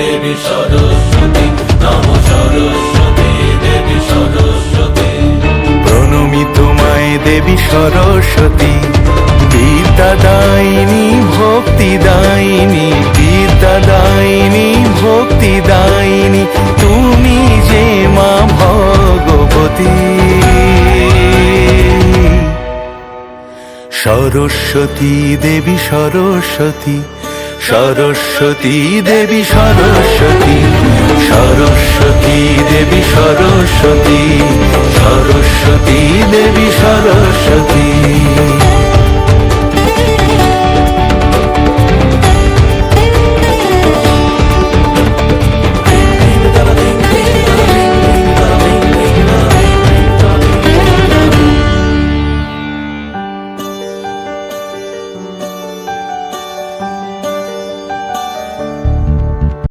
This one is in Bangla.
দেবী সরস্বতী, নমো সরস্বতী দেবী সরস্বতী। প্রণমি তোমায় দেবী সরস্বতী, বিদ্যাদায়িনী ভক্তিদায়িনী, বিদ্যাদায়িনী ভক্তিদায়িনী, তুমি যে মা ভগবতী। সরস্বতী দেবী সরস্বতী, সরস্বতী দেবী সরস্বতী, সরস্বতী দেবী সরস্বতী, সরস্বতী দেবী সরস্বতী।